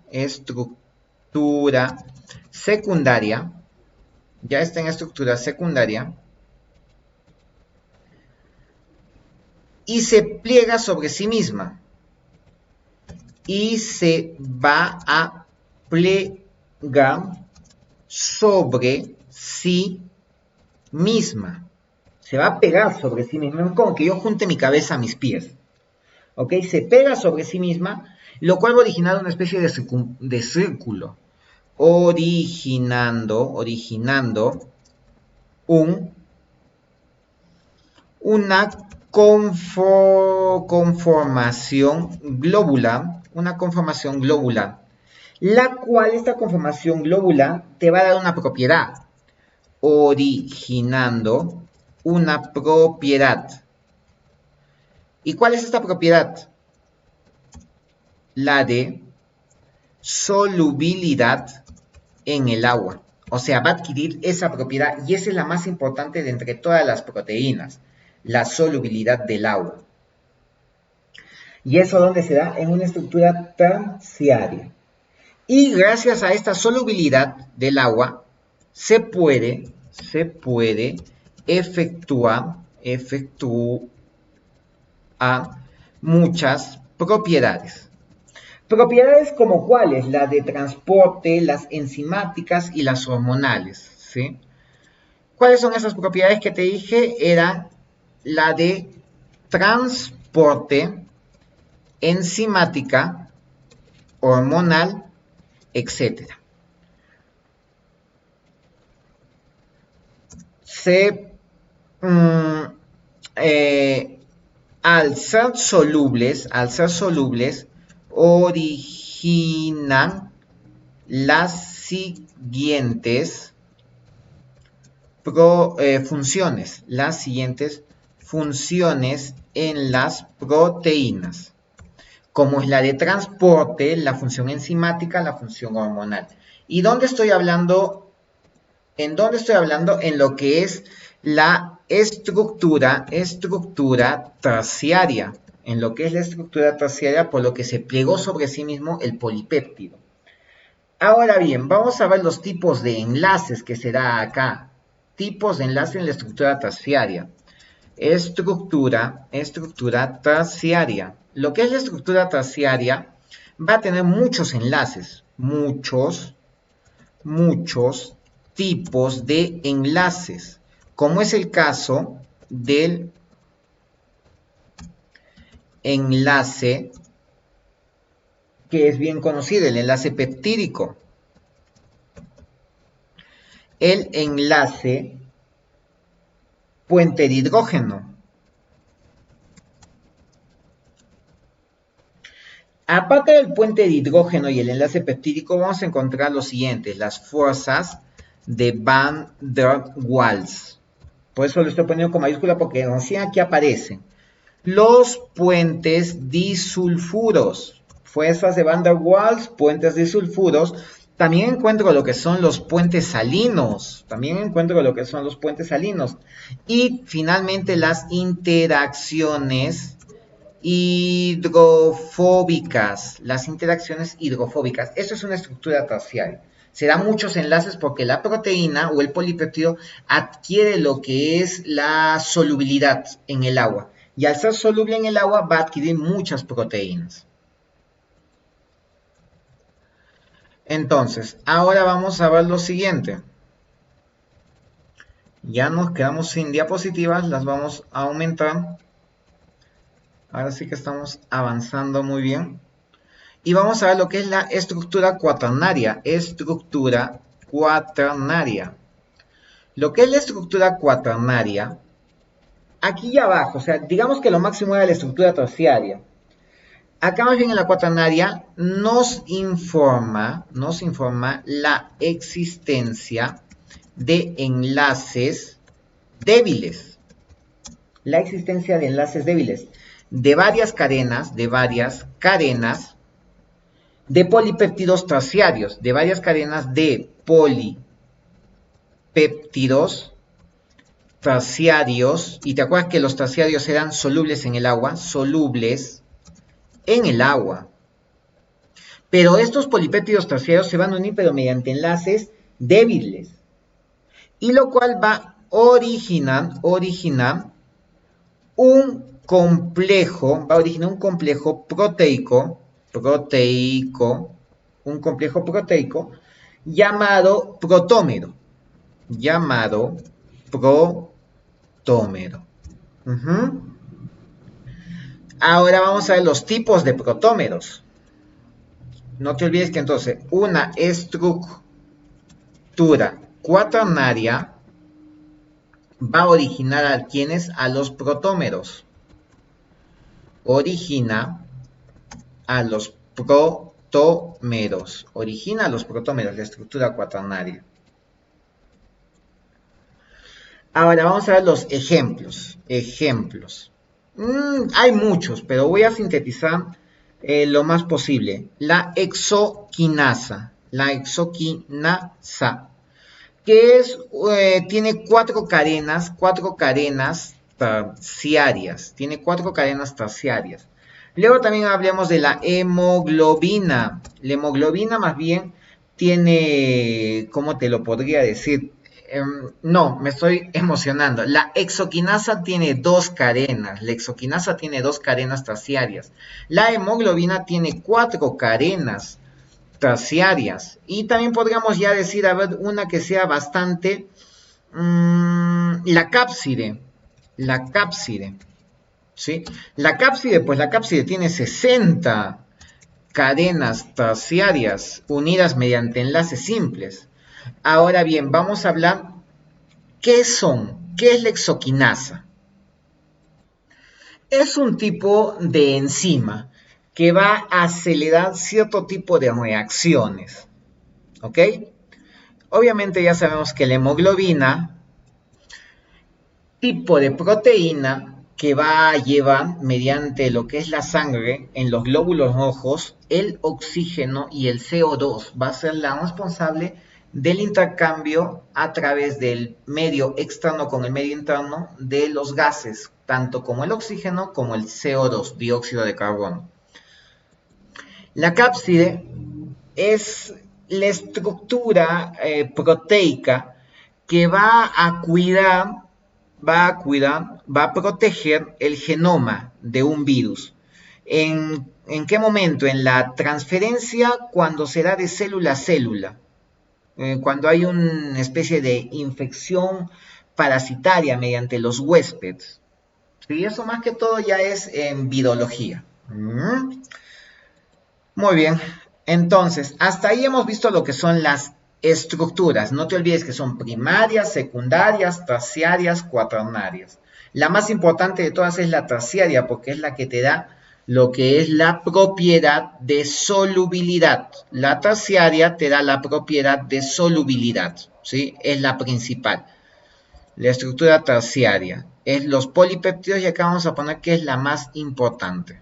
secundaria, ya está en estructura secundaria y se pliega sobre sí misma y se va a plegar sobre sí misma. Se va a pegar sobre sí misma. Es como que yo junte mi cabeza a mis pies. ¿Ok? Se pega sobre sí misma, lo cual va a originar una especie de círculo. Originando una conformación globular. Una conformación globular. La cual, esta conformación globular, te va a dar una propiedad. Originando una propiedad. ¿Y cuál es esta propiedad? La de solubilidad en el agua. O sea, va a adquirir esa propiedad y esa es la más importante de entre todas las proteínas, la solubilidad del agua. ¿Y eso dónde se da? En una estructura terciaria. Y gracias a esta solubilidad del agua, se puede efectuar muchas propiedades. Propiedades como cuáles, la de transporte, las enzimáticas y las hormonales, ¿sí? ¿Cuáles son esas propiedades que te dije? Era la de transporte, enzimática, hormonal, etc. Al ser solubles, originan las siguientes funciones en las proteínas, como es la de transporte, la función enzimática, la función hormonal. ¿Y dónde estoy hablando? ¿En dónde estoy hablando? En lo que es la estructura terciaria. En lo que es la estructura terciaria, por lo que se plegó sobre sí mismo el polipéptido. Ahora bien, vamos a ver los tipos de enlaces que se da acá. Tipos de enlace en la estructura terciaria. Estructura terciaria. Lo que es la estructura terciaria va a tener muchos enlaces. Muchos tipos de enlaces. Como es el caso del enlace que es bien conocido, el enlace peptídico. El enlace puente de hidrógeno. Aparte del puente de hidrógeno y el enlace peptídico, vamos a encontrar los siguientes, las fuerzas de Van der Waals. Por eso lo estoy poniendo con mayúscula porque recién aquí aparecen. Los puentes disulfuros, fuerzas de Van der Waals, puentes disulfuros. También encuentro lo que son los puentes salinos. Y finalmente las interacciones hidrofóbicas. Eso es una estructura terciaria. Se dan muchos enlaces porque la proteína o el polipéptido adquiere lo que es la solubilidad en el agua. Y al ser soluble en el agua va a adquirir muchas proteínas. Entonces, ahora vamos a ver lo siguiente. Ya nos quedamos sin diapositivas, las vamos a aumentar. Ahora sí que estamos avanzando muy bien. Y vamos a ver lo que es la estructura cuaternaria. Estructura cuaternaria. Lo que es la estructura cuaternaria, aquí abajo, o sea, digamos que lo máximo era la estructura terciaria. Acá más bien en la cuaternaria nos informa la existencia de enlaces débiles. La existencia de enlaces débiles de varias cadenas, de polipéptidos terciarios, de varias cadenas de polipéptidos terciarios. Y te acuerdas que los terciarios eran solubles en el agua, Pero estos polipéptidos terciarios se van a unir pero mediante enlaces débiles. Y lo cual va a originar un complejo proteico, llamado protómero. Ahora vamos a ver los tipos de protómeros. No te olvides que entonces una estructura cuaternaria va a originar a quienes, a los protómeros. Origina a los protómeros, la estructura cuaternaria. Ahora vamos a ver los ejemplos. Hay muchos, pero voy a sintetizar lo más posible. La exoquinasa, que tiene cuatro cadenas terciarias. Luego también hablemos de la hemoglobina. La hemoglobina más bien tiene, ¿cómo te lo podría decir? No, me estoy emocionando. La exoquinasa tiene dos cadenas. Terciarias. La hemoglobina tiene cuatro cadenas terciarias. Y también podríamos ya decir, a ver, una que sea bastante... la cápside. ¿Sí? La cápside tiene 60 cadenas terciarias unidas mediante enlaces simples. Ahora bien, vamos a hablar, ¿qué es la exoquinasa? Es un tipo de enzima que va a acelerar cierto tipo de reacciones. ¿Ok? Obviamente ya sabemos que la hemoglobina, tipo de proteína que va a llevar mediante lo que es la sangre en los glóbulos rojos, el oxígeno y el CO2, va a ser la responsable del intercambio a través del medio externo con el medio interno de los gases, tanto como el oxígeno como el CO2, dióxido de carbono. La cápside es la estructura proteica que va a proteger el genoma de un virus. ¿En qué momento? En la transferencia, cuando se da de célula a célula. Cuando hay una especie de infección parasitaria mediante los huéspedes. ¿Sí? Eso más que todo ya es en virología. Muy bien. Entonces, hasta ahí hemos visto lo que son las estructuras. No te olvides que son primarias, secundarias, terciarias, cuaternarias. La más importante de todas es la terciaria porque es la que te da lo que es la propiedad de solubilidad. La terciaria te da la propiedad de solubilidad, ¿sí? Es la principal. La estructura terciaria es los polipéptidos y acá vamos a poner que es la más importante.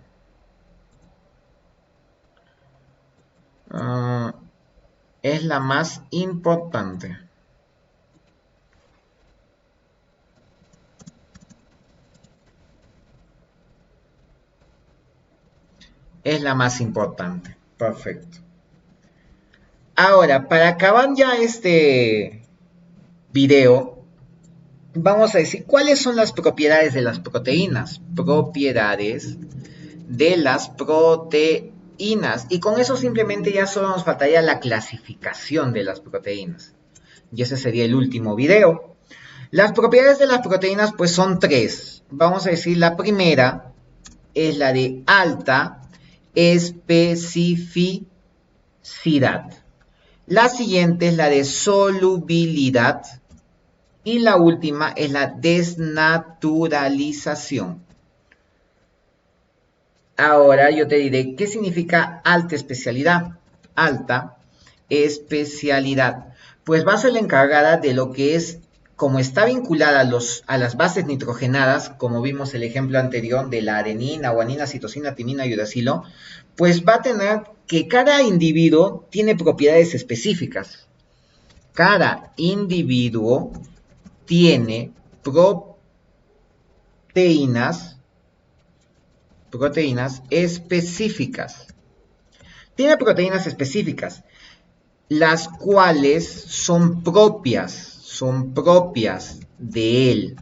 Es la más importante. Es la más importante. Perfecto. Ahora, para acabar ya este video, vamos a decir cuáles son las propiedades de las proteínas. Propiedades de las proteínas. Y con eso simplemente ya solo nos faltaría la clasificación de las proteínas. Y ese sería el último video. Las propiedades de las proteínas pues son tres. Vamos a decir la primera es la de alta especificidad. La siguiente es la de solubilidad. Y la última es la desnaturalización. Ahora yo te diré, ¿qué significa alta especialidad? Alta especialidad. Pues va a ser la encargada de lo que es, como está vinculada a las bases nitrogenadas, como vimos el ejemplo anterior de la adenina, guanina, citosina, timina y uracilo, pues va a tener que cada individuo tiene propiedades específicas. Cada individuo tiene proteínas específicas. Tiene proteínas específicas, las cuales son propias de él,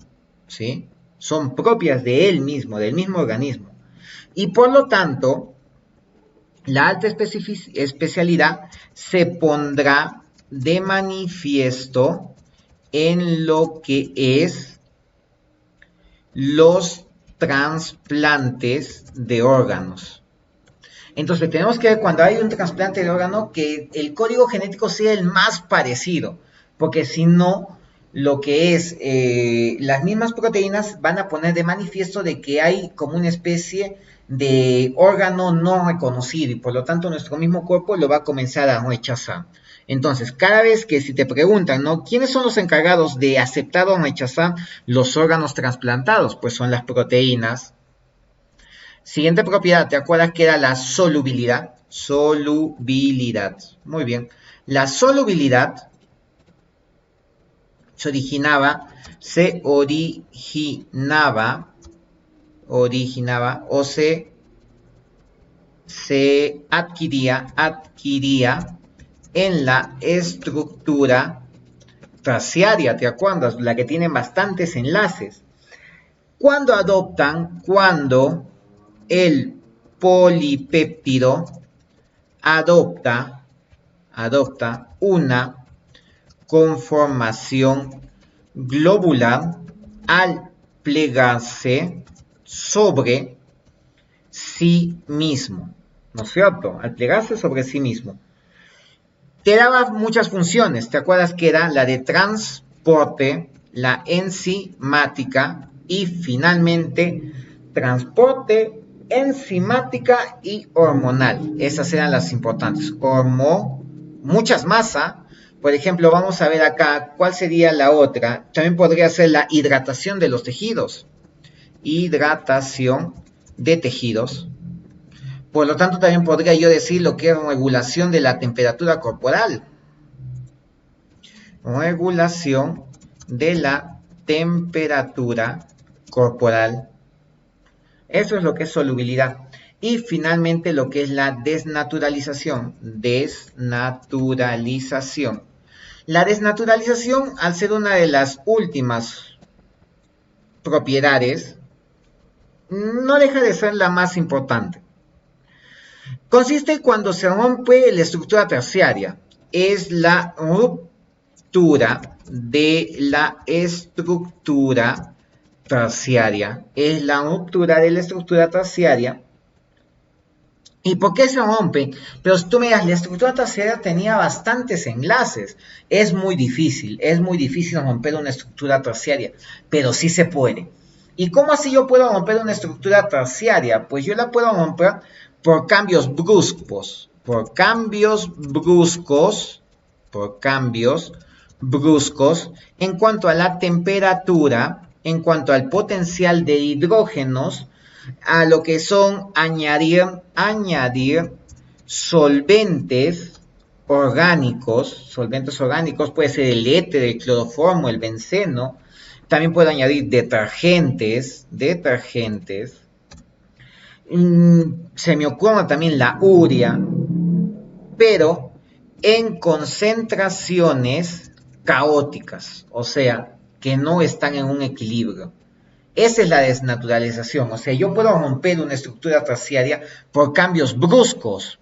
¿sí? Son propias de él mismo, del mismo organismo. Y por lo tanto, la alta especialidad se pondrá de manifiesto en lo que es los trasplantes de órganos. Entonces tenemos que ver cuando hay un trasplante de órgano que el código genético sea el más parecido, porque si no, lo que es las mismas proteínas van a poner de manifiesto de que hay como una especie de órgano no reconocido y por lo tanto nuestro mismo cuerpo lo va a comenzar a rechazar. Entonces, cada vez que si te preguntan, ¿no? ¿Quiénes son los encargados de aceptar o rechazar los órganos trasplantados? Pues son las proteínas. Siguiente propiedad, ¿te acuerdas que era la solubilidad? Solubilidad. Muy bien. La solubilidad se originaba o se adquiría en la estructura terciaria, ¿te acuerdas? La que tiene bastantes enlaces. Cuando el polipéptido adopta una conformación globular al plegarse sobre sí mismo, ¿no es cierto? Al plegarse sobre sí mismo. Te daba muchas funciones, ¿te acuerdas que era la de transporte, la enzimática y finalmente transporte, enzimática y hormonal? Esas eran las importantes. Muchas masa. Por ejemplo, vamos a ver acá cuál sería la otra. También podría ser la hidratación de los tejidos. Hidratación de tejidos. Por lo tanto, también podría yo decir lo que es regulación de la temperatura corporal. Regulación de la temperatura corporal. Eso es lo que es solubilidad. Y finalmente lo que es la desnaturalización. Desnaturalización. La desnaturalización, al ser una de las últimas propiedades, no deja de ser la más importante. Consiste cuando se rompe la estructura terciaria. Es la ruptura de la estructura terciaria. Es la ruptura de la estructura terciaria. ¿Y por qué se rompe? Pero si tú me digas, la estructura terciaria tenía bastantes enlaces. Es muy difícil romper una estructura terciaria, pero sí se puede. ¿Y cómo así yo puedo romper una estructura terciaria? Pues yo la puedo romper por cambios bruscos, en cuanto a la temperatura, en cuanto al potencial de hidrógenos, a lo que son añadir solventes orgánicos, puede ser el éter, el cloroformo, el benceno, también puedo añadir detergentes, se me ocurre también la urea, pero en concentraciones caóticas, o sea, que no están en un equilibrio. Esa es la desnaturalización, o sea, yo puedo romper una estructura terciaria por cambios bruscos.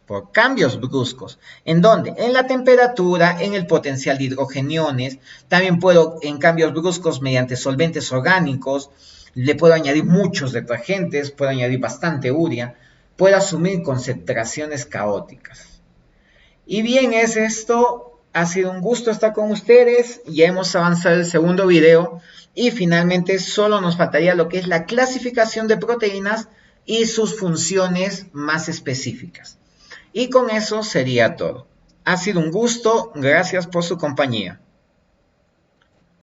¿En dónde? En la temperatura, en el potencial de hidrogeniones, también puedo en cambios bruscos mediante solventes orgánicos, le puedo añadir muchos detergentes, puedo añadir bastante urea, puede asumir concentraciones caóticas. Y bien, es esto. Ha sido un gusto estar con ustedes. Ya hemos avanzado el segundo video. Y finalmente solo nos faltaría lo que es la clasificación de proteínas y sus funciones más específicas. Y con eso sería todo. Ha sido un gusto. Gracias por su compañía.